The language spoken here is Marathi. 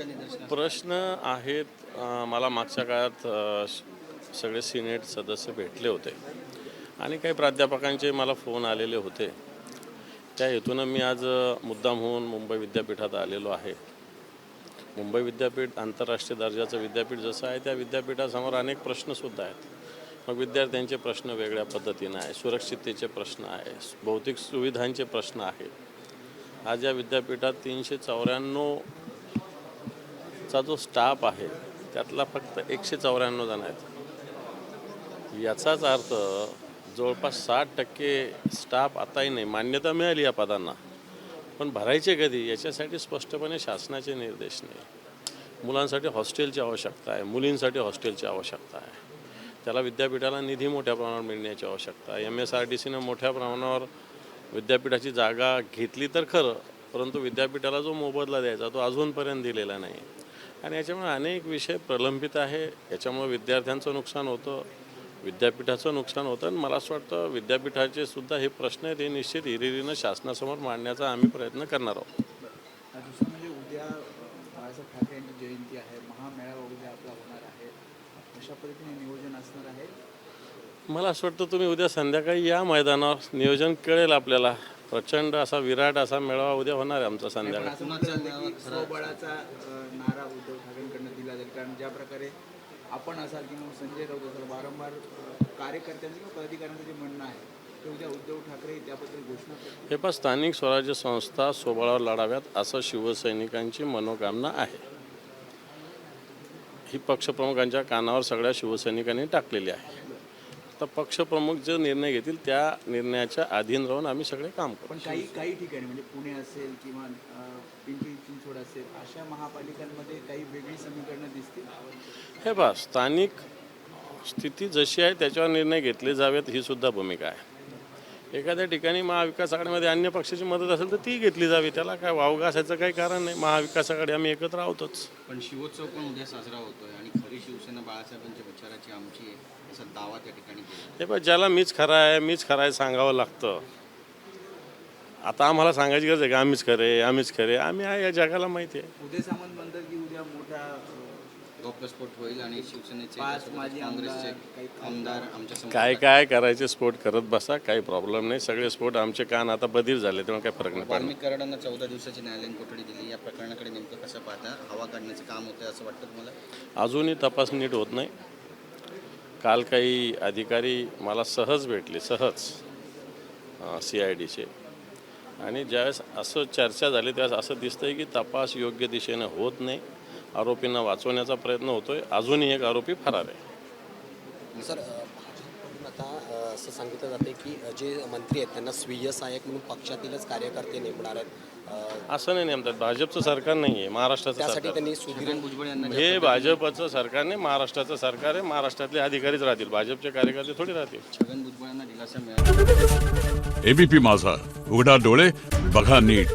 तुमच्या निदर्शनास? प्रश्न आहेत. मला मागच्या काळात सगळे सिनेट सदस्य भेटले होते आणि काही प्राध्यापकांचे मला फोन आलेले होते. त्या हेतूनं मी आज मुद्दाम होऊन मुंबई विद्यापीठात आलेलो आहे. मुंबई विद्यापीठ आंतरराष्ट्रीय दर्जाचं विद्यापीठ जसं आहे, त्या विद्यापीठासमोर अनेक प्रश्नसुद्धा आहेत. मग विद्यार्थ्यांचे प्रश्न वेगळ्या पद्धतीनं आहे, सुरक्षिततेचे प्रश्न आहे, भौतिक सुविधांचे प्रश्न आहेत. आज या विद्यापीठात 394चा जो स्टाफ आहे त्यातला फक्त 194 जण आहेत. याचाच अर्थ जवळपास 60% स्टाफ आताही नाही. मान्यता मिळाली या पदांना, पण भरायचे कधी याच्यासाठी स्पष्टपणे शासनाचे निर्देश नाही. मुलांसाठी हॉस्टेलची आवश्यकता आहे, मुलींसाठी हॉस्टेलची आवश्यकता आहे. त्याला विद्यापीठाला निधी मोठ्या प्रमाणावर मिळण्याची आवश्यकता आहे. MSRDCनं मोठ्या प्रमाणावर विद्यापीठाची जागा घेतली तर खरं, परंतु विद्यापीठाला जो मोबदला द्यायचा तो अजूनपर्यंत दिलेला नाही. आणि याच्यामुळे अनेक विषय प्रलंबित आहे. याच्यामुळे विद्यार्थ्यांचं नुकसान होतं, विद्यापीठाचं नुकसान होतं. आणि मला असं वाटतं विद्यापीठाचे सुद्धा हे प्रश्न आहेत, हे निश्चित हिरिरीनं शासनासमोर मांडण्याचा आम्ही प्रयत्न करणार आहोत. दुसरं म्हणजे उद्या बाळासाहेब ठाकरे यांची जयंती आहे, महामेळावा उद्या आपला होणार आहे. अशा पद्धतीने नियोजन असणार आहे. मला असं वाटतं तुम्ही उद्या संध्याकाळी या मैदानावर, नियोजन कळेल आपल्याला. प्रचंड असा विराट असा मेळावा उद्या होणार आहे आमचा संध्याकाळी. स्वबळाचा नारा उद्धव ठाकरेंकडनं दिला जाईल, कारण ज्या प्रकारे आपण असाल किंवा संजय राऊत असाल, वारंवार कार्यकर्त्यांचं किंवा पदाधिकाऱ्यांचं जे म्हणणं आहे ते उद्या उद्धव ठाकरे त्याबद्दल घोषणा करतील. हे पण स्थानिक स्वराज्य संस्था स्वबळावर लढाव्यात असं शिवसैनिकांची मनोकामना आहे. ही पक्षप्रमुखांच्या कानावर सगळ्या शिवसैनिकांनी टाकलेली आहे. तर पक्षप्रमुख जे निर्णय घेतील त्या निर्णयाच्या अधीन राहून आम्ही सगळे काम करू. पण काही ठिकाणी म्हणजे पुणे असेल किंवा पिंपरी चिंचवड असेल, अशा महापालिकांमध्ये काही वेगळी समीकरणं दिसतील. हे पहा, स्थानिक स्थिती जशी आहे त्याच्यावर निर्णय घेतले जावेत ही सुद्धा भूमिका आहे. एखाद्या ठिकाणी महाविकास आघाडीमध्ये अन्य पक्षाची मदत असेल तर ती घेतली जावी, त्याला काय वावगा असायचं काही कारण नाही. महाविकास आघाडी आम्ही एकत्र आहोतच. पण शिवोत्सव पण उद्या साजरा होतोय आणि खरी शिवसेना बाळासाहेबांच्या विचाराची आमची आहे असा दावा त्या ठिकाणी केला. हे पण ज्याला मीच खरा आहे सांगावं लागतं. आता आम्हाला सांगायची गरज आहे का आम्हीच खरे आम्ही आहे, या जगाला माहिती आहे. उदय सामंत म्हणतात की उद्या मोठा गौप्यस्फोट होईल आणि शिवसेनेचे 5 माजी काँग्रेसचे आमदार आमच्या समोर काय करायचे स्फोट करत बसा, काही प्रॉब्लेम नाही. सगळे स्फोट आमचे कान आता बधीर झाले, तेव्हा काही फरक नाही पडणार. वाल्मिक कराडांना 14 दिवसाची न्यायालयीन कोठडी दिली. या प्रकरणाकडे नेमकं कसं पाहता? हवा काढण्याचं काम होतं असं वाटतं तुम्हाला? अजूनही तपास नीट होत नाही. काल काही अधिकारी मला सहज भेटले, CIDचे, आणि ज्यावेळेस असं चर्चा झाली त्यावेळेस असं दिसतंय की तपास योग्य दिशेनं होत नाही. आरोपींना वाचवण्याचा प्रयत्न होतोय. अजूनही एक आरोपी फरार आहे. सर, भाजपकडून आता असं सांगितलं जाते की जे मंत्री आहेत त्यांना स्वीय सहाय्यक म्हणून पक्षातीलच कार्यकर्ते नेमणार आहेत. असं नाही नेमतात. भाजपचं सरकार नाही आहे, महाराष्ट्राचं त्यासाठी सरकार. त्यांनी सुधीर भुजबळ यांना हे भाजपचं सरकार नाही, महाराष्ट्राचं सरकार आहे. महाराष्ट्रातले अधिकारीच राहतील, भाजपचे कार्यकर्ते थोडी राहतील. छगन भुजबळ यांना दिलासा मिळाला. ABP माझा, उघडा डोळे बघा नीट.